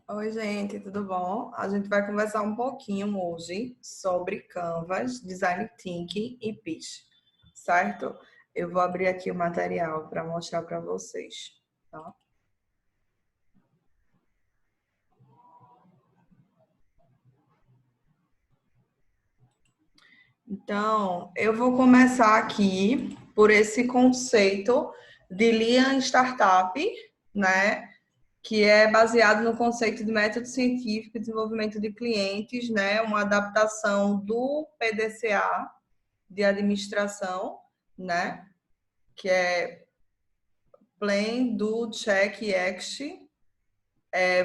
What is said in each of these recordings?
Oi, gente, tudo bom? A gente vai conversar um pouquinho hoje sobre Canvas, Design Thinking e Pitch, certo? Eu vou abrir aqui o material para mostrar para vocês, tá? Então, eu vou começar aqui por esse conceito de Lean Startup, né? Que é baseado no conceito de método científico e desenvolvimento de clientes, né? Uma adaptação do PDCA de administração, né? Que é Plan, Do, Check e Act,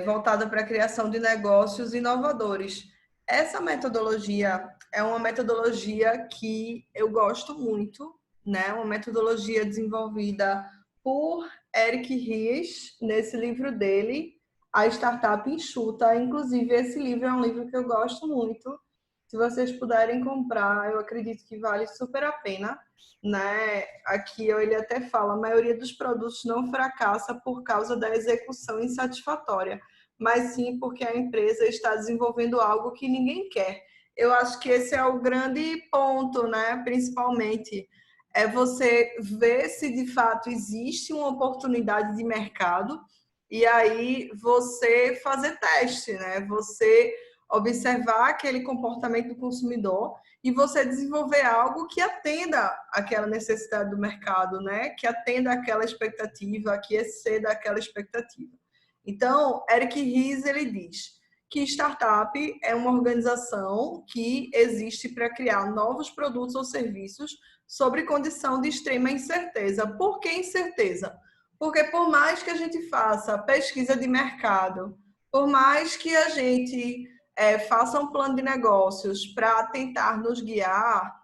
voltada para a criação de negócios inovadores. Essa metodologia é uma metodologia que eu gosto muito, né? Uma metodologia desenvolvida por Eric Ries, nesse livro dele, A Startup Enxuta. Inclusive, esse livro é um livro que eu gosto muito. Se vocês puderem comprar, eu acredito que vale super a pena, né? Aqui ele até fala, a maioria dos produtos não fracassa por causa da execução insatisfatória, mas sim porque a empresa está desenvolvendo algo que ninguém quer. Eu acho que esse é o grande ponto, né? Principalmente é você ver se de fato existe uma oportunidade de mercado e aí você fazer teste, né? Você observar aquele comportamento do consumidor e você desenvolver algo que atenda aquela necessidade do mercado, né? Que atenda aquela expectativa, que exceda aquela expectativa. Então, Eric Ries, ele diz que startup é uma organização que existe para criar novos produtos ou serviços sobre condição de extrema incerteza. Por que incerteza? Porque por mais que a gente faça pesquisa de mercado, por mais que a gente faça um plano de negócios para tentar nos guiar,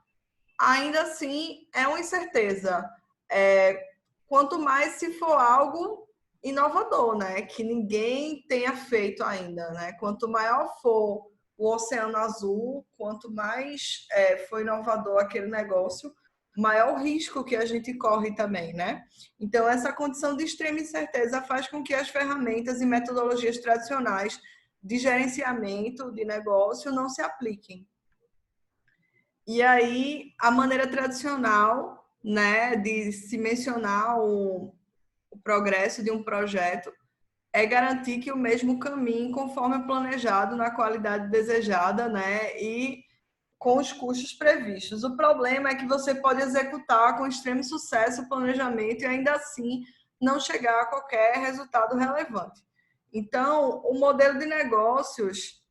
ainda assim é uma incerteza. É, quanto mais se for algo inovador, né? Que ninguém tenha feito ainda, né? Quanto maior for o oceano azul, quanto mais for inovador aquele negócio, maior o risco que a gente corre também, né? Então, essa condição de extrema incerteza faz com que as ferramentas e metodologias tradicionais de gerenciamento de negócio não se apliquem. E aí, a maneira tradicional, né, de se mencionar o progresso de um projeto é garantir que o mesmo caminho conforme planejado, na qualidade desejada, né, e com os custos previstos. O problema é que você pode executar com extremo sucesso o planejamento e ainda assim não chegar a qualquer resultado relevante. Então, o modelo de negócios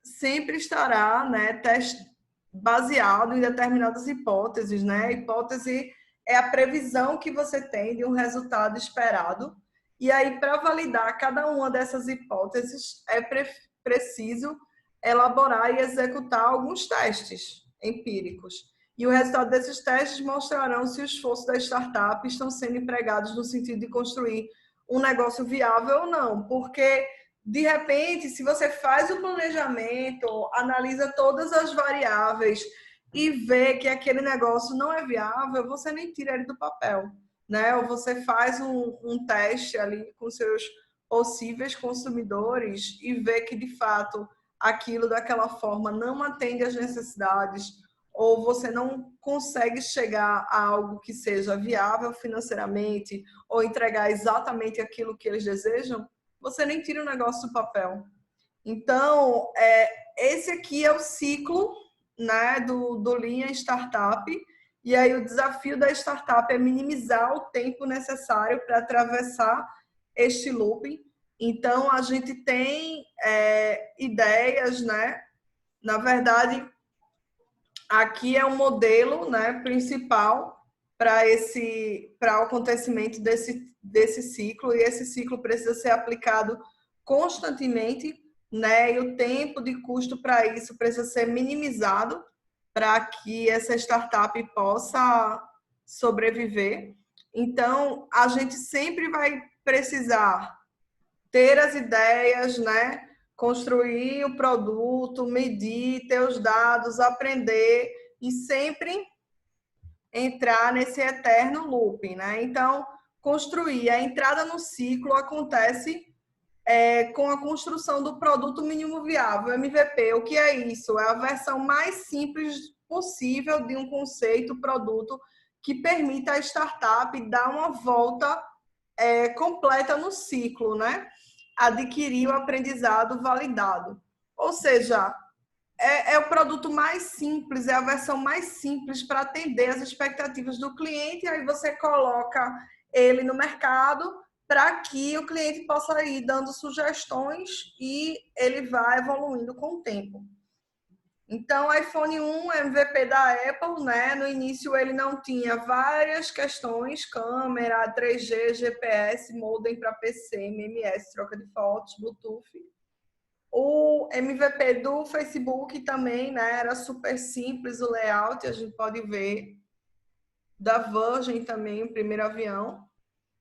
sempre estará, né, baseado em determinadas hipóteses, né? A hipótese é a previsão que você tem de um resultado esperado. E aí, para validar cada uma dessas hipóteses, é preciso elaborar e executar alguns testes empíricos. E o resultado desses testes mostrarão se os esforços da startup estão sendo empregados no sentido de construir um negócio viável ou não. Porque de repente, se você faz o planejamento, analisa todas as variáveis e vê que aquele negócio não é viável, você nem tira ele do papel, né? Ou você faz um teste ali com seus possíveis consumidores e vê que de fato aquilo daquela forma não atende às necessidades ou você não consegue chegar a algo que seja viável financeiramente ou entregar exatamente aquilo que eles desejam, você nem tira o negócio do papel. Então, esse aqui é o ciclo, né, do Lean Startup. E aí o desafio da startup é minimizar o tempo necessário para atravessar este looping. Então, a gente tem ideias, né? Na verdade, aqui é o modelo, né, principal para o acontecimento desse ciclo, e esse ciclo precisa ser aplicado constantemente, né, e o tempo de custo para isso precisa ser minimizado para que essa startup possa sobreviver. Então, a gente sempre vai precisar ter as ideias, né? Construir o produto, medir, ter os dados, aprender e sempre entrar nesse eterno looping, né? Então, construir. A entrada no ciclo acontece com a construção do produto mínimo viável, MVP. O que é isso? É a versão mais simples possível de um conceito, produto, que permita a startup dar uma volta completa no ciclo, né? Adquirir o aprendizado validado. Ou seja, é o produto mais simples, é a versão mais simples para atender as expectativas do cliente, e aí você coloca ele no mercado para que o cliente possa ir dando sugestões e ele vai evoluindo com o tempo. Então, o iPhone 1 é MVP da Apple, né? No início ele não tinha várias questões, câmera, 3G, GPS, modem para PC, MMS, troca de fotos, Bluetooth. O MVP do Facebook também, né? Era super simples o layout, a gente pode ver. Da Virgin também, o primeiro avião.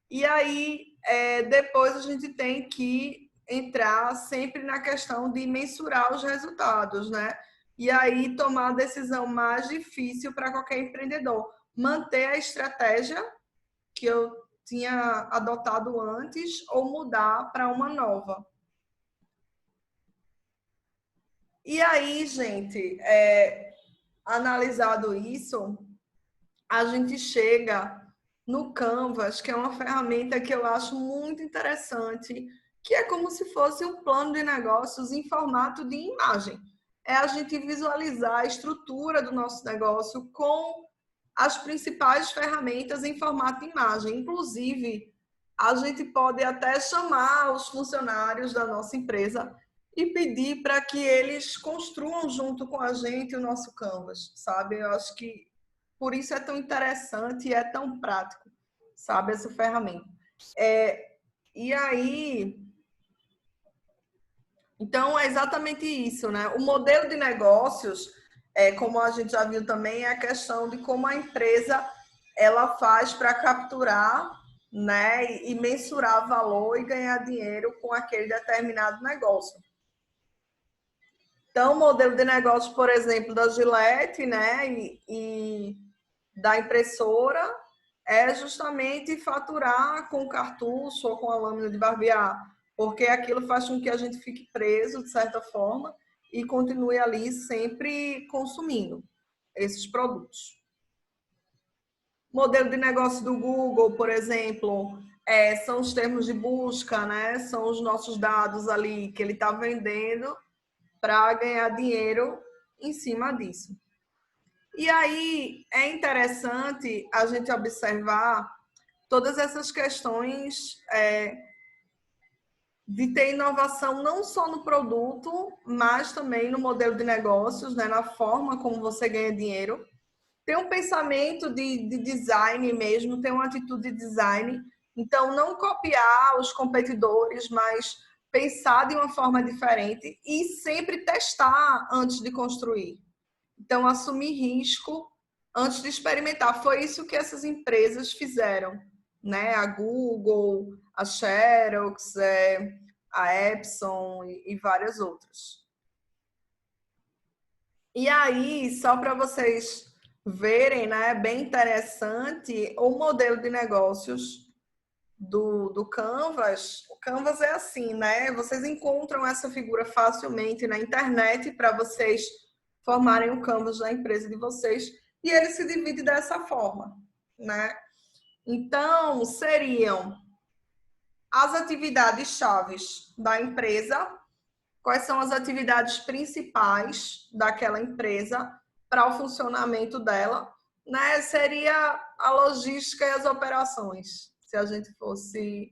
E aí, depois a gente tem que entrar sempre na questão de mensurar os resultados, né? E aí tomar a decisão mais difícil para qualquer empreendedor. Manter a estratégia que eu tinha adotado antes ou mudar para uma nova. E aí, gente, analisado isso, a gente chega no Canvas, que é uma ferramenta que eu acho muito interessante, que é como se fosse um plano de negócios em formato de imagem. É a gente visualizar a estrutura do nosso negócio com as principais ferramentas em formato de imagem. Inclusive, a gente pode até chamar os funcionários da nossa empresa e pedir para que eles construam junto com a gente o nosso Canvas, sabe? Eu acho que por isso é tão interessante e é tão prático, sabe, essa ferramenta. E aí, então é exatamente isso, né? O modelo de negócios, como a gente já viu também, é a questão de como a empresa ela faz para capturar, né, e mensurar valor e ganhar dinheiro com aquele determinado negócio. Então, o modelo de negócio, por exemplo, da Gillette, né, e da impressora é justamente faturar com cartucho ou com a lâmina de barbear, porque aquilo faz com que a gente fique preso, de certa forma, e continue ali sempre consumindo esses produtos. Modelo de negócio do Google, por exemplo, são os termos de busca, né? São os nossos dados ali que ele está vendendo para ganhar dinheiro em cima disso. E aí é interessante a gente observar todas essas questões de ter inovação não só no produto, mas também no modelo de negócios, né, na forma como você ganha dinheiro. Tem um pensamento de design mesmo, tem uma atitude de design. Então, não copiar os competidores, mas pensar de uma forma diferente e sempre testar antes de construir. Então, assumir risco antes de experimentar. Foi isso que essas empresas fizeram, né? A Google, a Xerox, a Epson e várias outras. E aí, só para vocês verem, né? Bem interessante o modelo de negócios do Canvas. O Canvas é assim, né? Vocês encontram essa figura facilmente na internet para vocês formarem o Canvas da empresa de vocês, e ele se divide dessa forma, né? Então, seriam as atividades chaves da empresa, quais são as atividades principais daquela empresa para o funcionamento dela, né? Seria a logística e as operações, se a gente fosse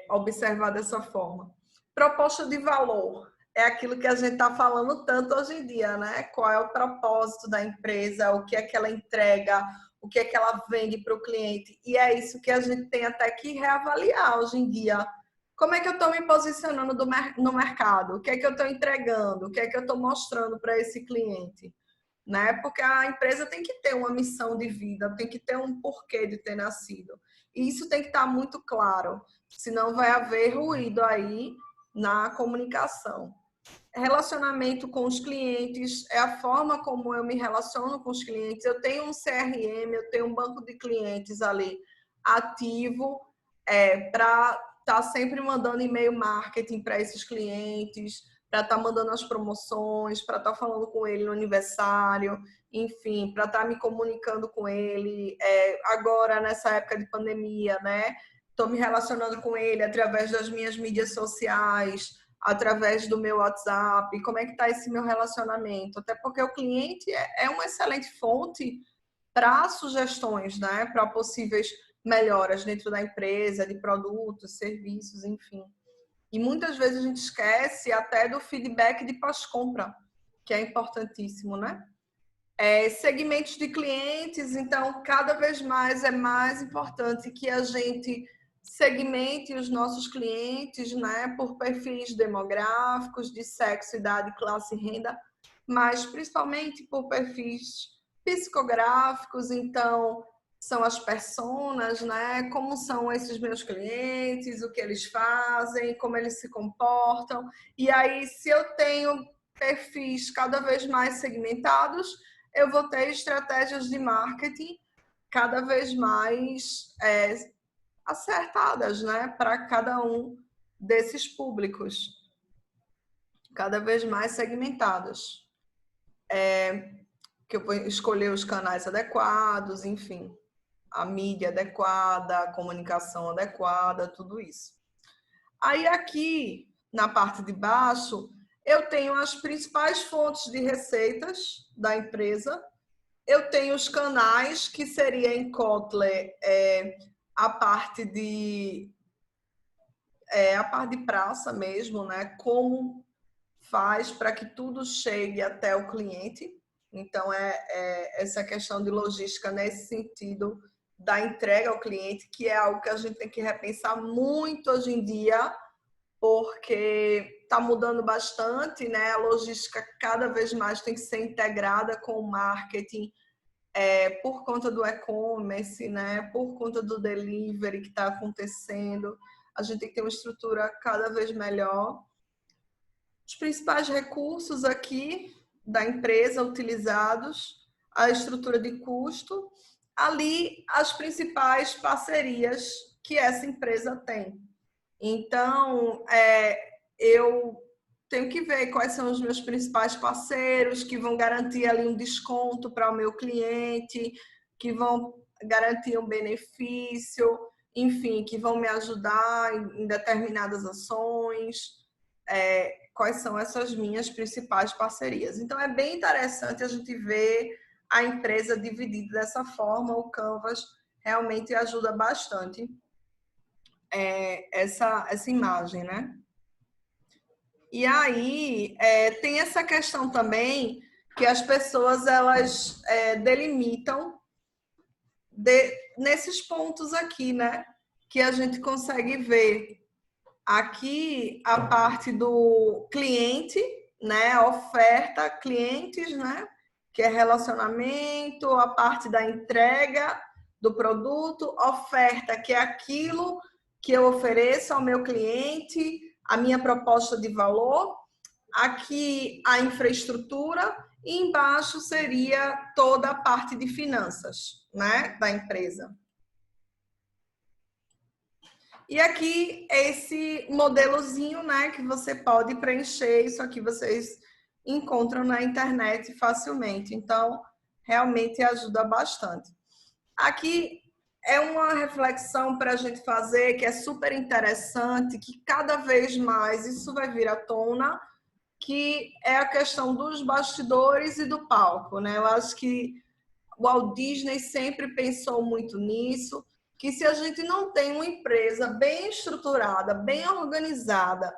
observar dessa forma. Proposta de valor é aquilo que a gente está falando tanto hoje em dia, né? Qual é o propósito da empresa, o que é que ela entrega, o que é que ela vende para o cliente. E é isso que a gente tem até que reavaliar hoje em dia. Como é que eu estou me posicionando no mercado? O que é que eu estou entregando? O que é que eu estou mostrando para esse cliente? Né? Porque a empresa tem que ter uma missão de vida, tem que ter um porquê de ter nascido. E isso tem que estar muito claro, senão vai haver ruído aí na comunicação. Relacionamento com os clientes é a forma como eu me relaciono com os clientes. Eu tenho um CRM, eu tenho um banco de clientes ali ativo para estar sempre mandando e-mail marketing para esses clientes, para estar mandando as promoções, para estar falando com ele no aniversário, enfim, para estar me comunicando com ele. Agora, nessa época de pandemia, né? Estou me relacionando com ele através das minhas mídias sociais, através do meu WhatsApp, como é que está esse meu relacionamento? Até porque o cliente é uma excelente fonte para sugestões, né? Para possíveis melhoras dentro da empresa, de produtos, serviços, enfim. E muitas vezes a gente esquece até do feedback de pós-compra, que é importantíssimo, né? Segmentos de clientes, então, cada vez mais é mais importante que a gente segmente os nossos clientes, né, por perfis demográficos, de sexo, idade, classe e renda, mas principalmente por perfis psicográficos, então, são as personas, né, como são esses meus clientes, o que eles fazem, como eles se comportam, e aí, se eu tenho perfis cada vez mais segmentados, eu vou ter estratégias de marketing cada vez mais acertadas, né, para cada um desses públicos, cada vez mais segmentadas. Que eu vou escolher os canais adequados, enfim, a mídia adequada, a comunicação adequada, tudo isso. Aí aqui, na parte de baixo, eu tenho as principais fontes de receitas da empresa. Eu tenho os canais, que seria em Kotler a parte de praça mesmo, né? Como faz para que tudo chegue até o cliente. Então, essa questão de logística nesse sentido da entrega ao cliente, que é algo que a gente tem que repensar muito hoje em dia, porque está mudando bastante, né? A logística cada vez mais tem que ser integrada com o marketing, por conta do e-commerce, né? Por conta do delivery que está acontecendo. A gente tem que ter uma estrutura cada vez melhor. Os principais recursos aqui da empresa utilizados, a estrutura de custo, ali as principais parcerias que essa empresa tem. Então, eu tenho que ver quais são os meus principais parceiros que vão garantir ali um desconto para o meu cliente, que vão garantir um benefício, enfim, que vão me ajudar em determinadas ações. Quais são essas minhas principais parcerias? Então, é bem interessante a gente ver a empresa dividida dessa forma. O Canvas realmente ajuda bastante essa imagem, né? E aí tem essa questão também que as pessoas elas delimitam nesses pontos aqui, né? Que a gente consegue ver aqui a parte do cliente, né? Oferta, clientes, né? Que é relacionamento, a parte da entrega do produto, oferta, que é aquilo que eu ofereço ao meu cliente, a minha proposta de valor. Aqui a infraestrutura e embaixo seria toda a parte de finanças, né, da empresa. E aqui esse modelozinho, né, que você pode preencher. Isso aqui vocês encontram na internet facilmente. Então, realmente ajuda bastante. Aqui é uma reflexão para a gente fazer que é super interessante, que cada vez mais isso vai vir à tona, que é a questão dos bastidores e do palco, né? Eu acho que o Walt Disney sempre pensou muito nisso, que se a gente não tem uma empresa bem estruturada, bem organizada,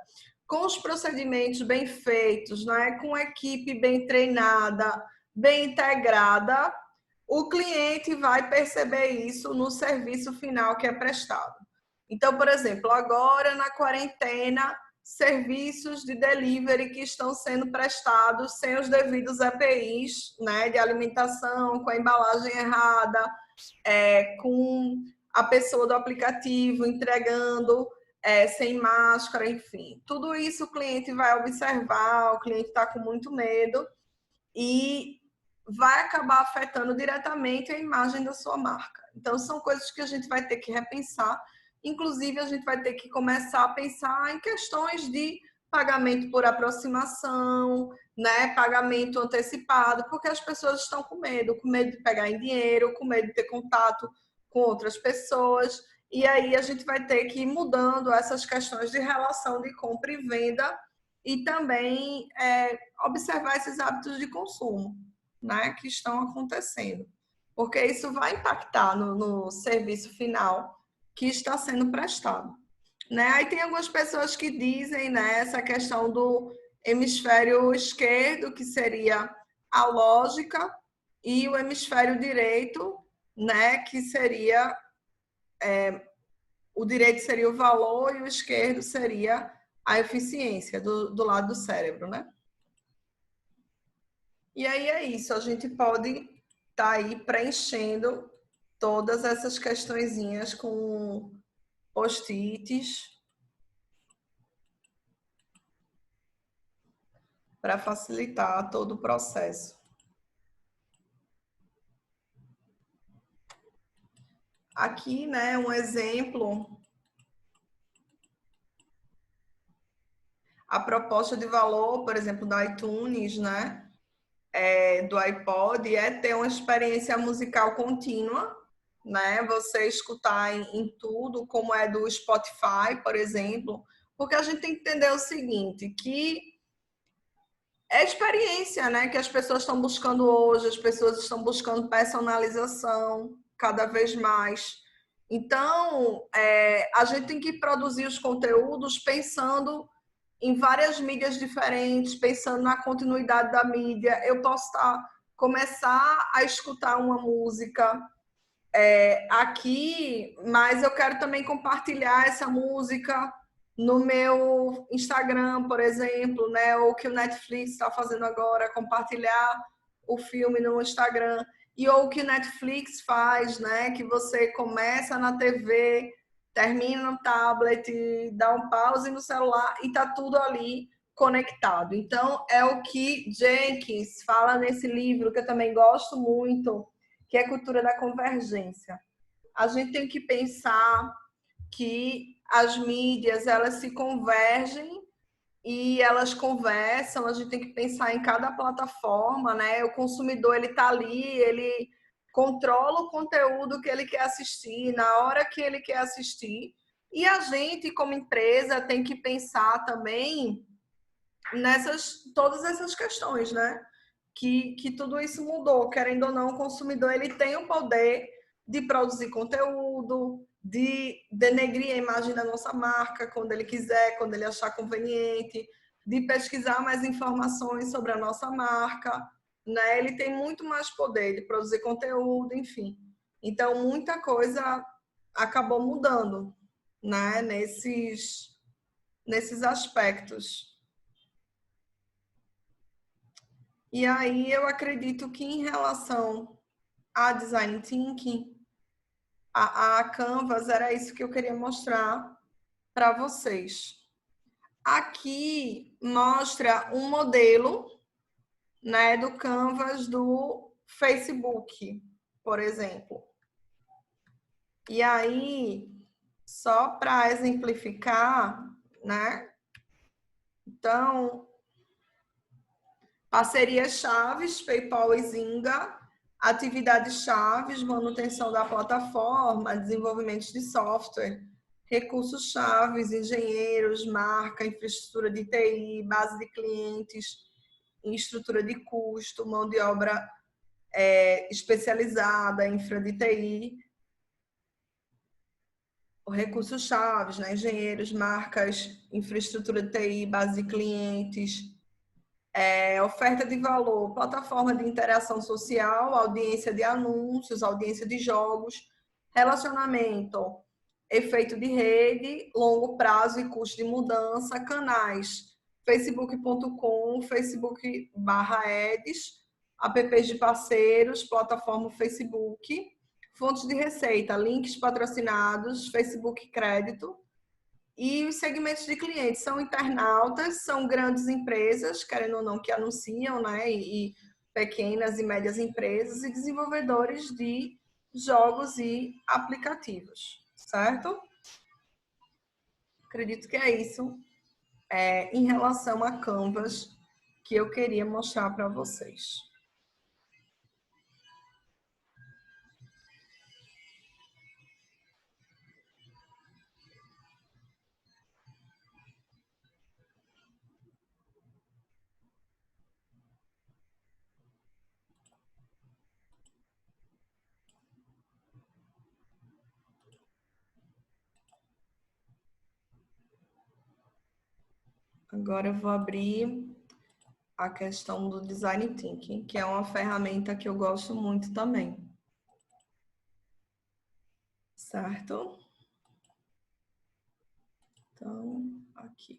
com os procedimentos bem feitos, né? Com a equipe bem treinada, bem integrada, o cliente vai perceber isso no serviço final que é prestado. Então, por exemplo, agora na quarentena, serviços de delivery que estão sendo prestados sem os devidos EPIs, né, de alimentação, com a embalagem errada, com a pessoa do aplicativo entregando sem máscara, enfim. Tudo isso o cliente vai observar, o cliente está com muito medo e vai acabar afetando diretamente a imagem da sua marca. Então, são coisas que a gente vai ter que repensar Inclusive, a gente vai ter que começar a pensar em questões de pagamento por aproximação, né? Pagamento antecipado, porque as pessoas estão com medo de pegar em dinheiro, com medo de ter contato com outras pessoas. E aí a gente vai ter que ir mudando essas questões de relação de compra e venda e também observar esses hábitos de consumo, né, que estão acontecendo. Porque isso vai impactar no serviço final que está sendo prestado. Né? Aí tem algumas pessoas que dizem, né, essa questão do hemisfério esquerdo, que seria a lógica, e o hemisfério direito, né, que seria o direito seria o valor e o esquerdo seria a eficiência do lado do cérebro, né? E aí é isso, a gente pode estar aí preenchendo todas essas questõezinhas com post-its para facilitar todo o processo. Aqui, né, um exemplo. A proposta de valor, por exemplo, do iTunes, né, do iPod, é ter uma experiência musical contínua, né, você escutar em tudo, como é do Spotify, por exemplo, porque a gente tem que entender o seguinte, que é experiência, né, que as pessoas estão buscando hoje, as pessoas estão buscando personalização cada vez mais. Então, a gente tem que produzir os conteúdos pensando em várias mídias diferentes, pensando na continuidade da mídia. Eu posso começar a escutar uma música aqui, mas eu quero também compartilhar essa música no meu Instagram, por exemplo, né? Ou que o Netflix está fazendo agora, compartilhar o filme no Instagram. E ou o que o Netflix faz, né? Que você começa na TV, termina no tablet, dá um pause no celular e tá tudo ali conectado. Então, é o que Jenkins fala nesse livro, que eu também gosto muito, que é a cultura da convergência. A gente tem que pensar que as mídias, elas se convergem e elas conversam, a gente tem que pensar em cada plataforma, né? O consumidor, ele tá ali, ele controla o conteúdo que ele quer assistir, na hora que ele quer assistir. E a gente, como empresa, tem que pensar também todas essas questões, né? Que tudo isso mudou, querendo ou não, o consumidor ele tem o poder de produzir conteúdo, de denegrir a imagem da nossa marca quando ele quiser, quando ele achar conveniente, de pesquisar mais informações sobre a nossa marca, né? Ele tem muito mais poder de produzir conteúdo, enfim. Então, muita coisa acabou mudando, né? Nesses aspectos. E aí eu acredito que em relação a Design Thinking, a Canvas era isso que eu queria mostrar para vocês. Aqui mostra um modelo, né, do Canvas do Facebook, por exemplo. E aí, só para exemplificar, né? Então, parcerias chaves, PayPal e Zinga, atividades chaves, manutenção da plataforma, desenvolvimento de software, recursos chaves, engenheiros, marca, infraestrutura de TI, base de clientes, estrutura de custo, mão de obra especializada, infra de TI, recursos chaves, né? Engenheiros, marcas, infraestrutura de TI, base de clientes, oferta de valor, plataforma de interação social, audiência de anúncios, audiência de jogos, relacionamento, efeito de rede, longo prazo e custo de mudança, canais, facebook.com, facebook/ads, apps de parceiros, plataforma Facebook, fontes de receita, links patrocinados, Facebook Crédito, e os segmentos de clientes são internautas, são grandes empresas, querendo ou não, que anunciam, né? E pequenas e médias empresas e desenvolvedores de jogos e aplicativos, certo? Acredito que é isso, em relação a Canvas, que eu queria mostrar para vocês. Agora eu vou abrir a questão do Design Thinking, que é uma ferramenta que eu gosto muito também. Certo? Então, aqui.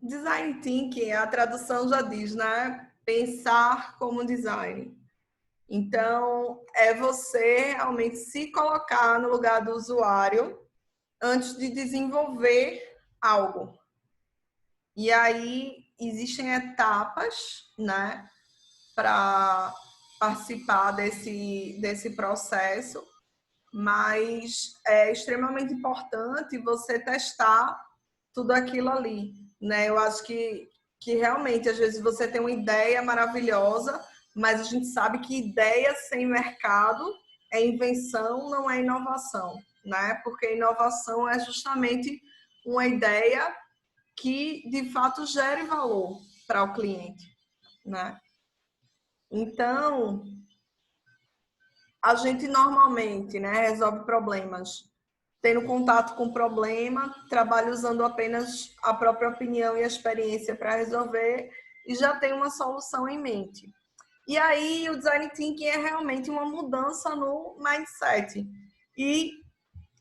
Design Thinking, a tradução já diz, né? Pensar como design. Então, é você realmente se colocar no lugar do usuário antes de desenvolver algo. E aí, existem etapas, né? Para participar desse processo, mas é extremamente importante você testar tudo aquilo ali, né? Eu acho que realmente, às vezes, você tem uma ideia maravilhosa, mas a gente sabe que ideia sem mercado é invenção, não é inovação, né? Porque inovação é justamente uma ideia que, de fato, gere valor para o cliente, né? Então, a gente normalmente, né, resolve problemas tendo contato com o problema, trabalha usando apenas a própria opinião e a experiência para resolver e já tem uma solução em mente. E aí o design thinking é realmente uma mudança no mindset. E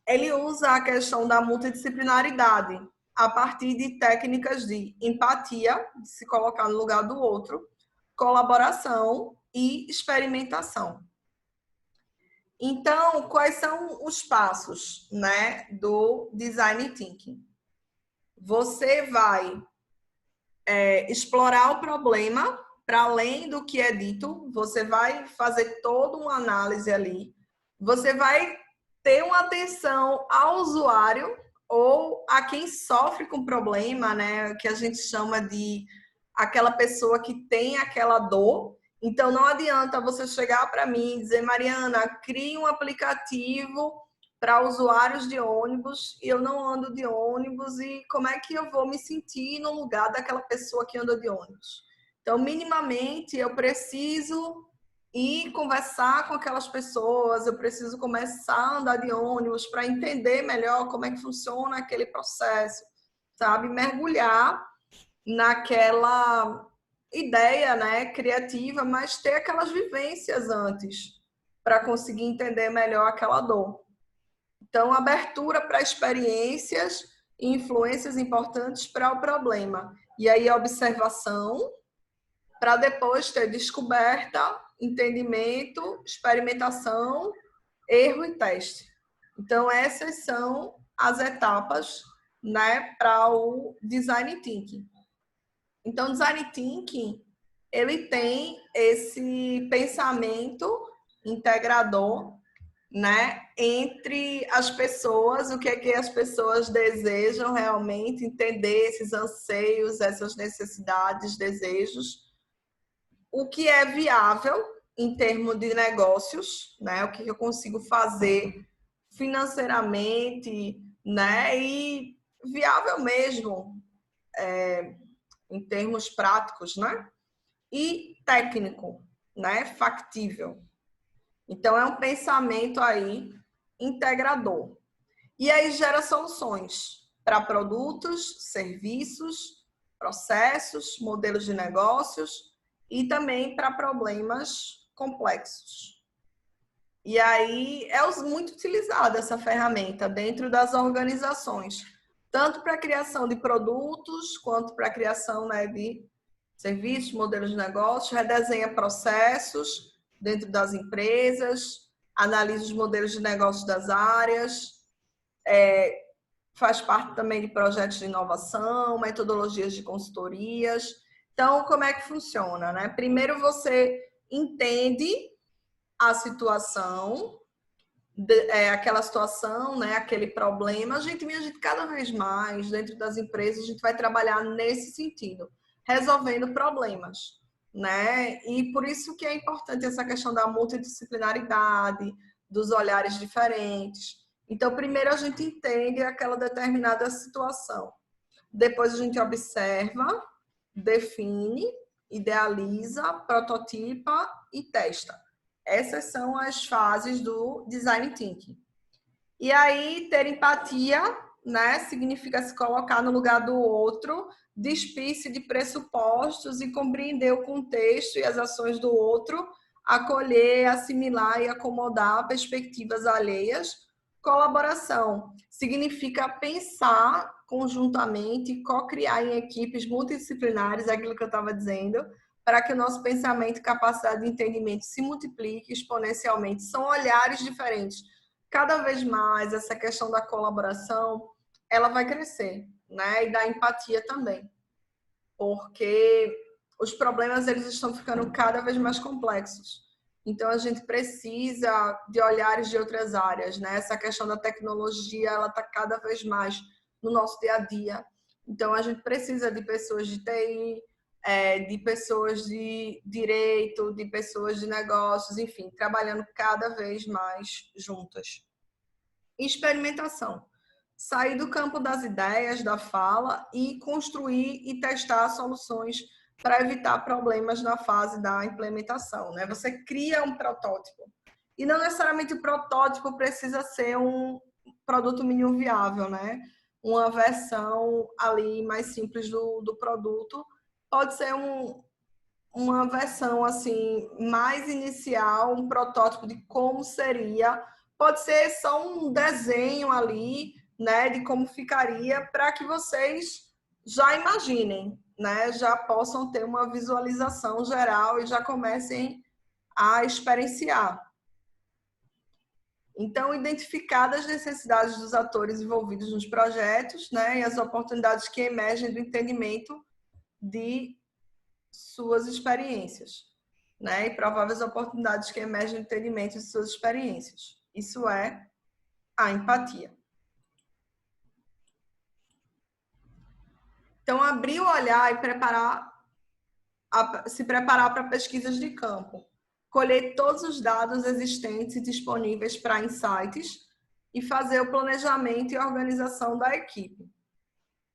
ele usa a questão da multidisciplinaridade a partir de técnicas de empatia, de se colocar no lugar do outro, colaboração e experimentação. Então, quais são os passos, né, do design thinking? Você vai explorar o problema para além do que é dito, você vai fazer toda uma análise ali, você vai ter uma atenção ao usuário ou a quem sofre com o problema, né, que a gente chama de aquela pessoa que tem aquela dor. Então, não adianta você chegar para mim e dizer, Mariana, crie um aplicativo para usuários de ônibus e eu não ando de ônibus e como é que eu vou me sentir no lugar daquela pessoa que anda de ônibus? Então, minimamente, eu preciso ir conversar com aquelas pessoas, eu preciso começar a andar de ônibus para entender melhor como é que funciona aquele processo, sabe? Mergulhar naquela ideia, né, criativa, mas ter aquelas vivências antes para conseguir entender melhor aquela dor. Então, abertura para experiências e influências importantes para o problema. E aí, observação, para depois ter descoberta, entendimento, experimentação, erro e teste. Então, essas são as etapas, né, para o design thinking. Então, design thinking, ele tem esse pensamento integrador, né, entre as pessoas, o que é que as pessoas desejam realmente, entender esses anseios, essas necessidades, desejos, o que é viável em termos de negócios, né, o que eu consigo fazer financeiramente, né, e viável mesmo, em termos práticos, né, e técnico, né, factível. Então, é um pensamento aí integrador. E aí gera soluções para produtos, serviços, processos, modelos de negócios e também para problemas complexos. E aí é muito utilizada essa ferramenta dentro das organizações, tanto para a criação de produtos, quanto para a criação, né, de serviços, modelos de negócio, redesenha processos dentro das empresas, analisa os modelos de negócio das áreas, faz parte também de projetos de inovação, metodologias de consultorias. Então, como é que funciona, né? Primeiro você entende a situação, aquela situação, né, aquele problema, a gente cada vez mais, dentro das empresas, a gente vai trabalhar nesse sentido, resolvendo problemas, né? E por isso que é importante essa questão da multidisciplinaridade, dos olhares diferentes. Então, primeiro a gente entende aquela determinada situação, depois a gente observa, define, idealiza, prototipa e testa. Essas são as fases do design thinking. E aí, ter empatia, né, significa se colocar no lugar do outro, despir-se de pressupostos e compreender o contexto e as ações do outro, acolher, assimilar e acomodar perspectivas alheias. Colaboração significa pensar conjuntamente, co-criar em equipes multidisciplinares, aquilo que eu estava dizendo, para que o nosso pensamento e capacidade de entendimento se multiplique exponencialmente. São olhares diferentes. Cada vez mais essa questão da colaboração, ela vai crescer, né? E da empatia também. Porque os problemas eles estão ficando cada vez mais complexos. Então a gente precisa de olhares de outras áreas, né? Essa questão da tecnologia, ela está cada vez mais no nosso dia a dia. Então a gente precisa de pessoas de TI, de pessoas de direito, de pessoas de negócios, enfim, trabalhando cada vez mais juntas. Experimentação. Sair do campo das ideias, da fala e construir e testar soluções para evitar problemas na fase da implementação, né? Você cria um protótipo. E não necessariamente o protótipo precisa ser um produto mínimo viável, né? Uma versão ali mais simples do produto. Pode ser uma versão assim mais inicial, um protótipo de como seria. Pode ser só um desenho ali, né, de como ficaria, para que vocês já imaginem, né, já possam ter uma visualização geral e já comecem a experienciar. Então, identificadas as necessidades dos atores envolvidos nos projetos, né, e as oportunidades que emergem do entendimento de suas experiências, né, e prováveis oportunidades que emergem do entendimento de suas experiências. Isso é a empatia. Então, abrir o olhar e se preparar para pesquisas de campo. Colher todos os dados existentes e disponíveis para insights e fazer o planejamento e organização da equipe.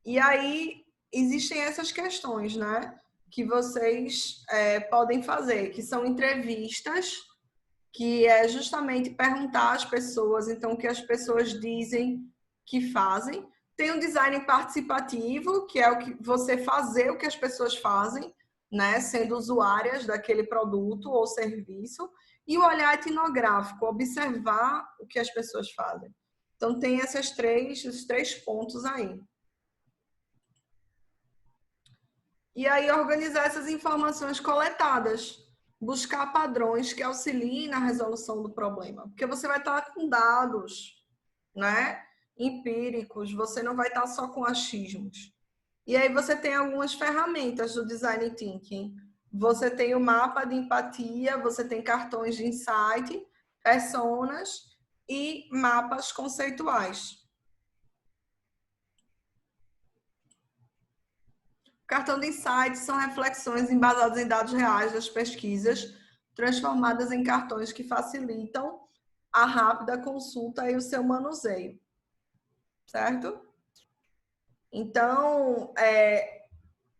E aí, existem essas questões, né? Que vocês podem fazer, que são entrevistas, que é justamente perguntar às pessoas, então, o que as pessoas dizem que fazem. Tem um design participativo, que é o que você fazer o que as pessoas fazem, né, sendo usuárias daquele produto ou serviço, e o olhar etnográfico, observar o que as pessoas fazem. Então, tem esses três pontos aí. E aí, organizar essas informações coletadas, buscar padrões que auxiliem na resolução do problema, porque você vai estar com dados, né, empíricos, você não vai estar só com achismos. E aí você tem algumas ferramentas do Design Thinking. Você tem o mapa de empatia, você tem cartões de insight, personas e mapas conceituais. Cartão de insight são reflexões embasadas em dados reais das pesquisas, transformadas em cartões que facilitam a rápida consulta e o seu manuseio. Certo? Então,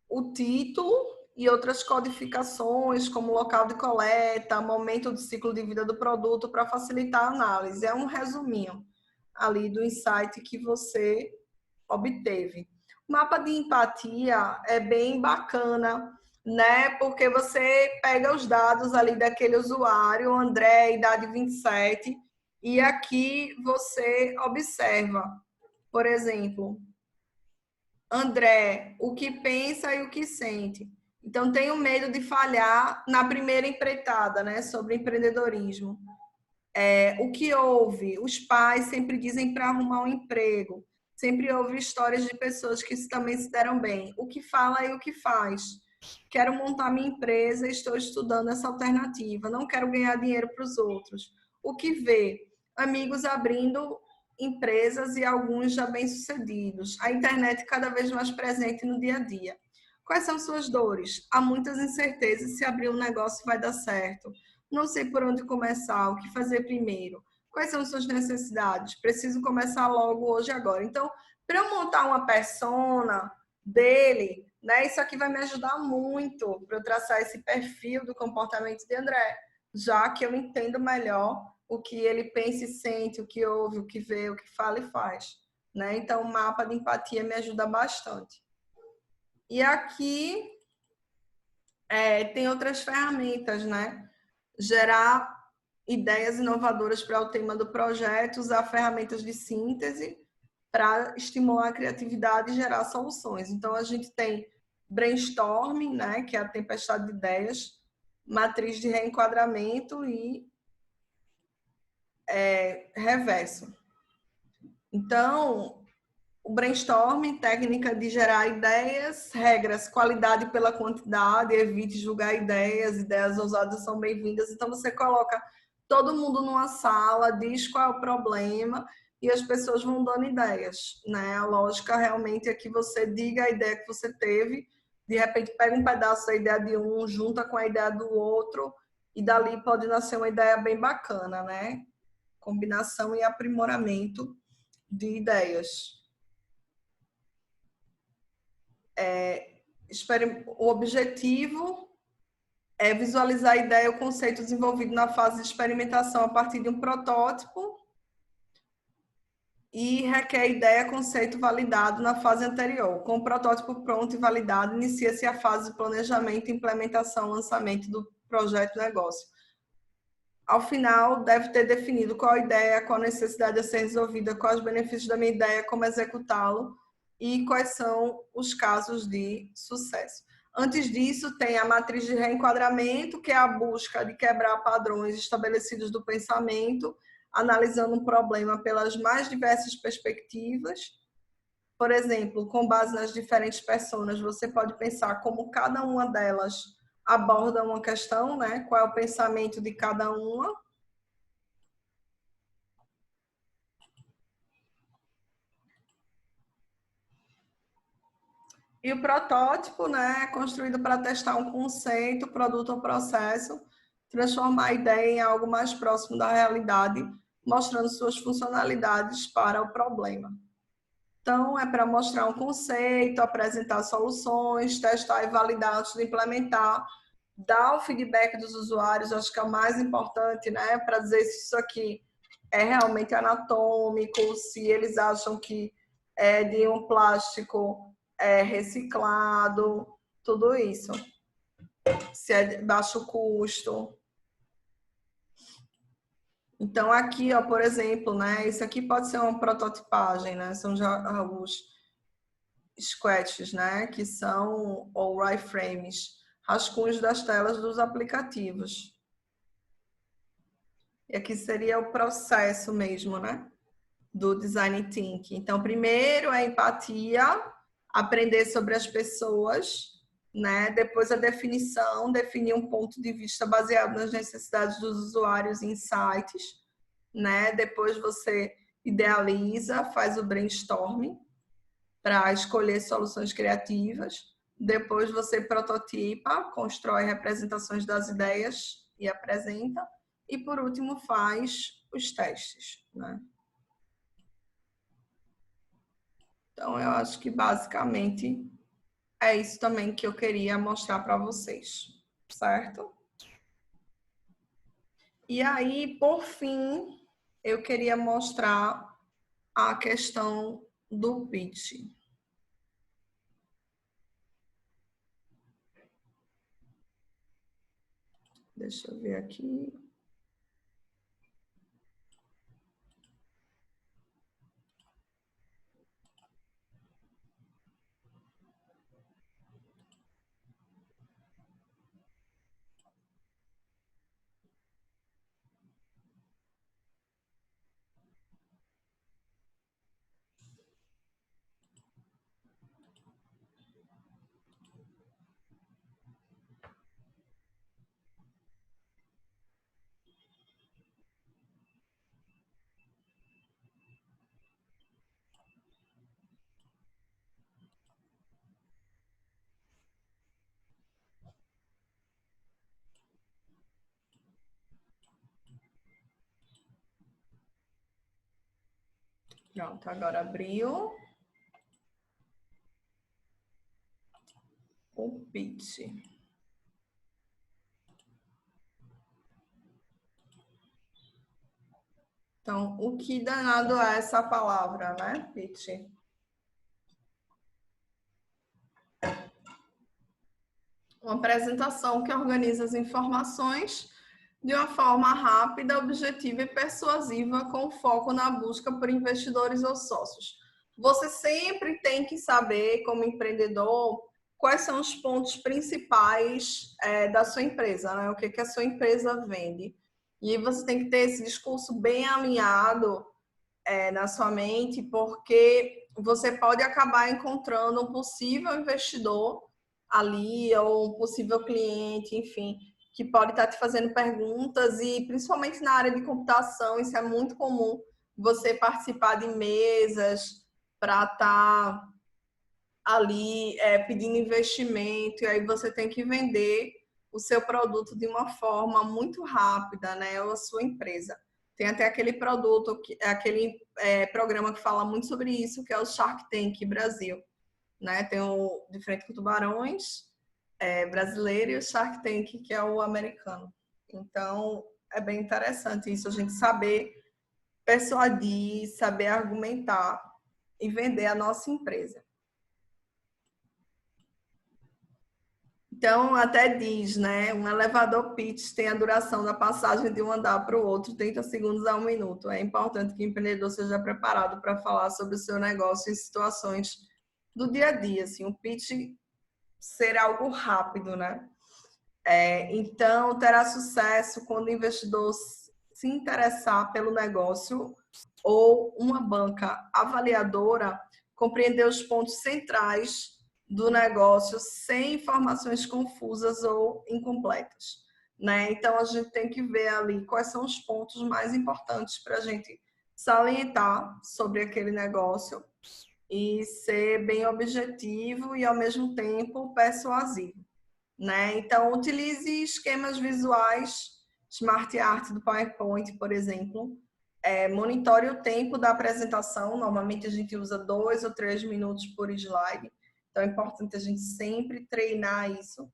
o título e outras codificações, como local de coleta, momento do ciclo de vida do produto, para facilitar a análise. É um resuminho ali do insight que você obteve. O mapa de empatia é bem bacana, né? Porque você pega os dados ali daquele usuário, André, idade 27, e aqui você observa, por exemplo, André, o que pensa e o que sente. Então, tenho medo de falhar na primeira empreitada, né, sobre empreendedorismo. O que houve? Os pais sempre dizem para arrumar um emprego. Sempre houve histórias de pessoas que também se deram bem. O que fala e o que faz? Quero montar minha empresa, estou estudando essa alternativa. Não quero ganhar dinheiro para os outros. O que vê? amigos abrindo empresas e alguns já bem-sucedidos. A internet cada vez mais presente no dia a dia. Quais são suas dores? Há muitas incertezas se abrir um negócio vai dar certo. Não sei por onde começar, o que fazer primeiro. Quais são suas necessidades? Preciso começar logo hoje agora. Então, para eu montar uma persona dele, né, isso aqui vai me ajudar muito para eu traçar esse perfil do comportamento de André, já que eu entendo melhor o que ele pensa e sente, o que ouve, o que vê, o que fala e faz. Né? Então, o mapa de empatia me ajuda bastante. E aqui tem outras ferramentas, né? Gerar ideias inovadoras para o tema do projeto, usar ferramentas de síntese para estimular a criatividade e gerar soluções. Então, a gente tem brainstorming, né, que é a tempestade de ideias, matriz de reenquadramento e reverso. Então, o brainstorming, técnica de gerar ideias, regras, qualidade pela quantidade, evite julgar ideias ousadas são bem-vindas. Então, você coloca todo mundo numa sala, diz qual é o problema e as pessoas vão dando ideias, né? A lógica realmente é que você diga a ideia que você teve, de repente pega um pedaço da ideia de um, junta com a ideia do outro e dali pode nascer uma ideia bem bacana, né? Combinação e aprimoramento de ideias. O objetivo é visualizar a ideia ou conceito desenvolvido na fase de experimentação a partir de um protótipo e requer ideia, conceito validado na fase anterior. Com o protótipo pronto e validado, inicia-se a fase de planejamento, implementação, lançamento do projeto de negócio. Ao final, deve ter definido qual a ideia, qual a necessidade a ser resolvida, quais os benefícios da minha ideia, como executá-lo e quais são os casos de sucesso. Antes disso, tem a matriz de reenquadramento, que é a busca de quebrar padrões estabelecidos do pensamento, analisando um problema pelas mais diversas perspectivas. Por exemplo, com base nas diferentes personas, você pode pensar como cada uma delas aborda uma questão, né? Qual é o pensamento de cada uma. E o protótipo, né, é construído para testar um conceito, produto ou processo, transformar a ideia em algo mais próximo da realidade, mostrando suas funcionalidades para o problema. Então, é para mostrar um conceito, apresentar soluções, testar e validar antes de implementar, dar o feedback dos usuários, acho que é o mais importante, né, para dizer se isso aqui é realmente anatômico, se eles acham que é de um plástico reciclado, tudo isso. Se é de baixo custo. Então, aqui, ó, por exemplo, né, isso aqui pode ser uma prototipagem, né, são já os sketches, né, que são, ou wireframes, rascunhos das telas dos aplicativos. E aqui seria o processo mesmo, né, do design thinking. Então, primeiro é empatia, aprender sobre as pessoas, né? Depois a definição, definir um ponto de vista baseado nas necessidades dos usuários e insights, né? Depois você idealiza, faz o brainstorming para escolher soluções criativas. Depois você prototipa, constrói representações das ideias e apresenta. E por último faz os testes, né? Então eu acho que basicamente é isso também que eu queria mostrar para vocês, certo? E aí, por fim, eu queria mostrar a questão do pitch. Deixa eu ver aqui. Pronto, agora abriu o pitch. Então, o que danado é essa palavra, né, pitch? Uma apresentação que organiza as informações de uma forma rápida, objetiva e persuasiva, com foco na busca por investidores ou sócios. Você sempre tem que saber, como empreendedor, quais são os pontos principais da sua empresa, né? O que a sua empresa vende. E você tem que ter esse discurso bem alinhado na sua mente, porque você pode acabar encontrando um possível investidor ali, ou um possível cliente, enfim, que pode estar te fazendo perguntas, e principalmente na área de computação, isso é muito comum, você participar de mesas para estar ali pedindo investimento, e aí você tem que vender o seu produto de uma forma muito rápida, né? Ou a sua empresa. Tem até aquele produto, aquele programa que fala muito sobre isso, que é o Shark Tank Brasil, né? Tem o De Frente com Tubarões, brasileiro, e o Shark Tank, que é o americano. Então, é bem interessante isso, a gente saber persuadir, saber argumentar e vender a nossa empresa. Então, até diz, né? Um elevador pitch tem a duração da passagem de um andar para o outro, 30 segundos a 1 minuto. É importante que o empreendedor seja preparado para falar sobre o seu negócio em situações do dia a dia. Assim, o pitch ser algo rápido, né? Então, terá sucesso quando o investidor se interessar pelo negócio ou uma banca avaliadora compreender os pontos centrais do negócio sem informações confusas ou incompletas, né? Então, a gente tem que ver ali quais são os pontos mais importantes para a gente salientar sobre aquele negócio e ser bem objetivo e, ao mesmo tempo, persuasivo, né? Então, utilize esquemas visuais, Smart Art do PowerPoint, por exemplo. Monitore o tempo da apresentação. Normalmente, a gente usa 2 ou 3 minutos por slide. Então, é importante a gente sempre treinar isso.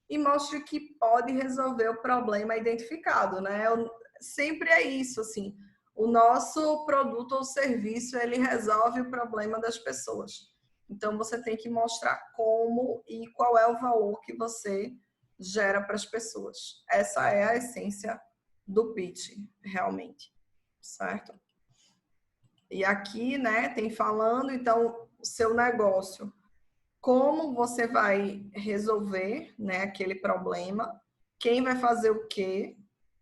E mostre que pode resolver o problema identificado, né? Sempre é isso, assim. O nosso produto ou serviço, ele resolve o problema das pessoas. Então, você tem que mostrar como e qual é o valor que você gera para as pessoas. Essa é a essência do pitch, realmente, certo? E aqui, né, tem falando, então, o seu negócio, como você vai resolver, né, aquele problema, quem vai fazer o quê,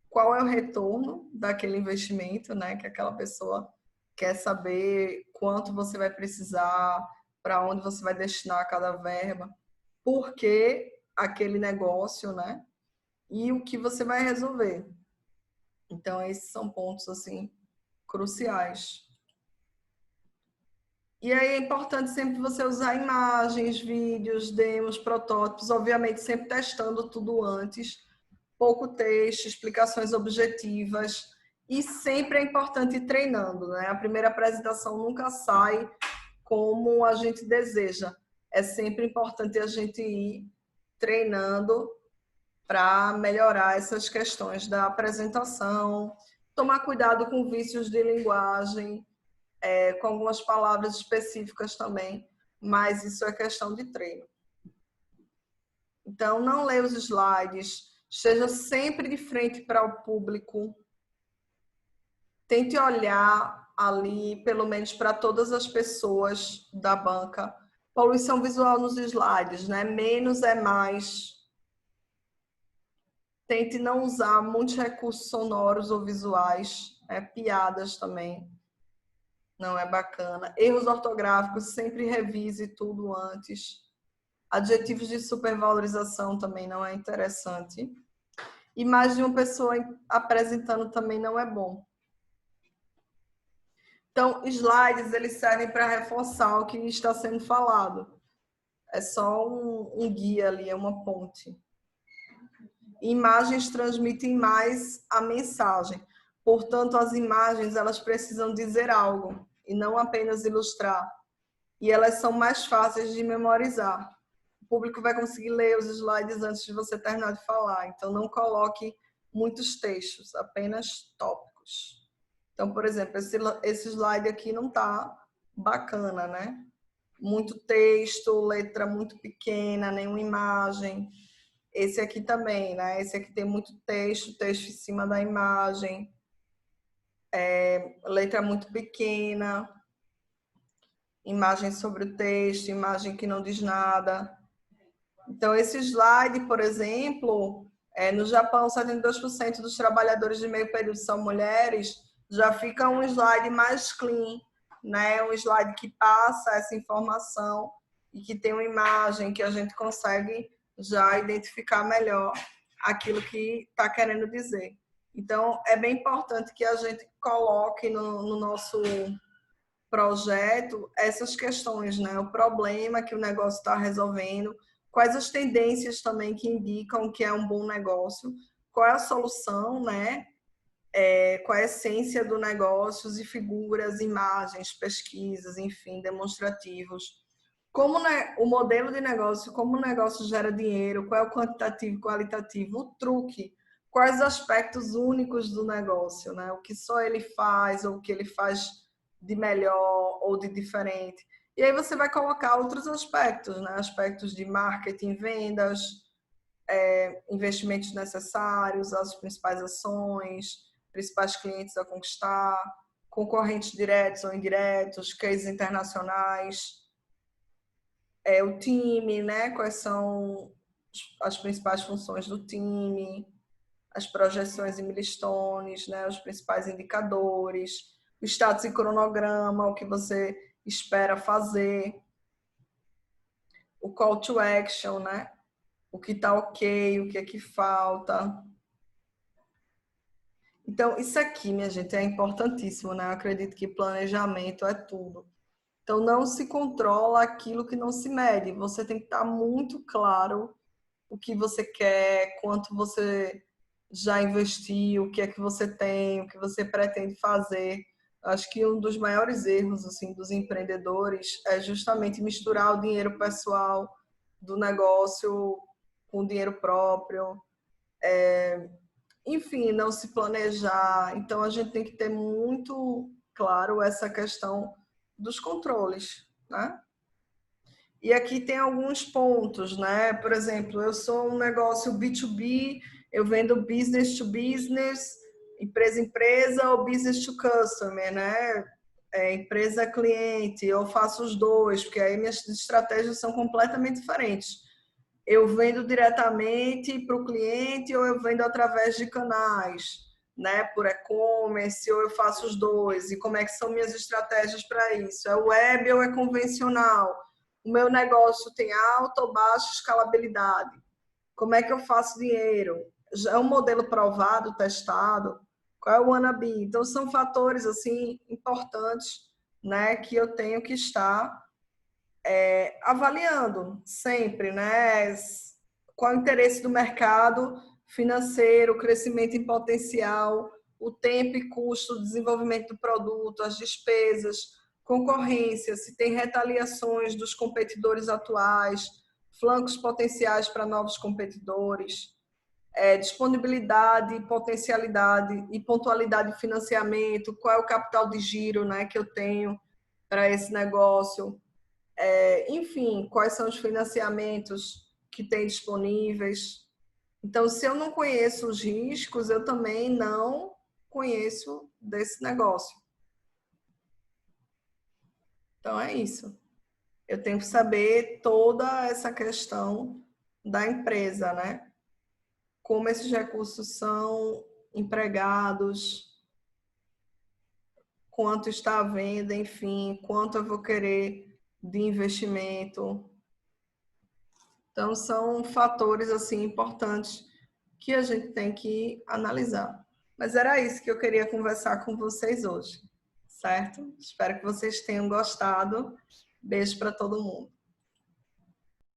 qual é o retorno daquele investimento, né, que aquela pessoa quer saber quanto você vai precisar, para onde você vai destinar cada verba, por que aquele negócio, né, e o que você vai resolver. Então, esses são pontos, assim, cruciais. E aí é importante sempre você usar imagens, vídeos, demos, protótipos, obviamente sempre testando tudo antes, pouco texto, explicações objetivas, e sempre é importante ir treinando, né? A primeira apresentação nunca sai como a gente deseja. É sempre importante a gente ir treinando para melhorar essas questões da apresentação, tomar cuidado com vícios de linguagem, com algumas palavras específicas também, mas isso é questão de treino. Então, não leia os slides, esteja sempre de frente para o público, tente olhar ali, pelo menos para todas as pessoas da banca. Poluição visual nos slides, né? Menos é mais. Tente não usar muitos recursos sonoros ou visuais, piadas também. Não é bacana. Erros ortográficos, sempre revise tudo antes. Adjetivos de supervalorização também não é interessante. E mais de uma pessoa apresentando também não é bom. Então, slides, eles servem para reforçar o que está sendo falado. É só um guia ali, é uma ponte. Imagens transmitem mais a mensagem. Portanto, as imagens, elas precisam dizer algo. e não apenas ilustrar. E elas são mais fáceis de memorizar. O público vai conseguir ler os slides antes de você terminar de falar. Então, não coloque muitos textos, apenas tópicos. Então, por exemplo, esse slide aqui não está bacana, né? Muito texto, letra muito pequena, nenhuma imagem. Esse aqui também, né? Esse aqui tem muito texto, texto em cima da imagem, letra muito pequena, imagem sobre o texto, imagem que não diz nada. Então, esse slide, por exemplo, no Japão, 72% dos trabalhadores de meio período são mulheres, já fica um slide mais clean, né? Um slide que passa essa informação e que tem uma imagem que a gente consegue já identificar melhor aquilo que está querendo dizer. Então, é bem importante que a gente coloque no nosso projeto essas questões, né? O problema que o negócio está resolvendo, quais as tendências também que indicam que é um bom negócio, qual é a solução, né? Qual é a essência do negócio, e figuras, imagens, pesquisas, enfim, demonstrativos. Como, né, o modelo de negócio, como o negócio gera dinheiro, qual é o quantitativo e qualitativo, o truque, quais os aspectos únicos do negócio, né? O que só ele faz, ou o que ele faz de melhor ou de diferente. E aí você vai colocar outros aspectos, né? Aspectos de marketing, vendas, investimentos necessários, as principais ações, principais clientes a conquistar, concorrentes diretos ou indiretos, cases internacionais, o time, né? Quais são as principais funções do time, as projeções em milestones, né? Os principais indicadores, o status e cronograma, o que você espera fazer, o call to action, né? O que está ok, o que é que falta. Então, isso aqui, minha gente, é importantíssimo, né? Eu acredito que planejamento é tudo. Então, não se controla aquilo que não se mede. Você tem que estar muito claro o que você quer, quanto você já investiu, o que é que você tem, o que você pretende fazer. Acho que um dos maiores erros assim dos empreendedores é justamente misturar o dinheiro pessoal do negócio com o dinheiro próprio. Enfim, não se planejar. Então, a gente tem que ter muito claro essa questão dos controles, né? E aqui tem alguns pontos, né? Por exemplo, eu sou um negócio B2B, eu vendo business to business, empresa a empresa ou business to customer, né? Empresa a cliente, eu faço os dois, porque aí minhas estratégias são completamente diferentes. Eu vendo diretamente para o cliente ou eu vendo através de canais, né? Por e-commerce, ou eu faço os dois. E como é que são minhas estratégias para isso? É web ou é convencional? O meu negócio tem alta ou baixa escalabilidade? Como é que eu faço dinheiro? Já é um modelo provado, testado? Qual é o wannabe? Então, são fatores assim importantes, né, que eu tenho que estar avaliando sempre, né? Qual é o interesse do mercado financeiro, o crescimento em potencial, o tempo e custo do desenvolvimento do produto, as despesas, concorrência, se tem retaliações dos competidores atuais, flancos potenciais para novos competidores, disponibilidade, potencialidade e pontualidade de financiamento, qual é o capital de giro, né, que eu tenho para esse negócio, enfim, quais são os financiamentos que tem disponíveis. Então, se eu não conheço os riscos, eu também não conheço desse negócio. Então, é isso. Eu tenho que saber toda essa questão da empresa, né? Como esses recursos são empregados, quanto está à venda, enfim, quanto eu vou querer de investimento. Então, são fatores assim importantes que a gente tem que analisar. Mas era isso que eu queria conversar com vocês hoje, certo? Espero que vocês tenham gostado. Beijo para todo mundo.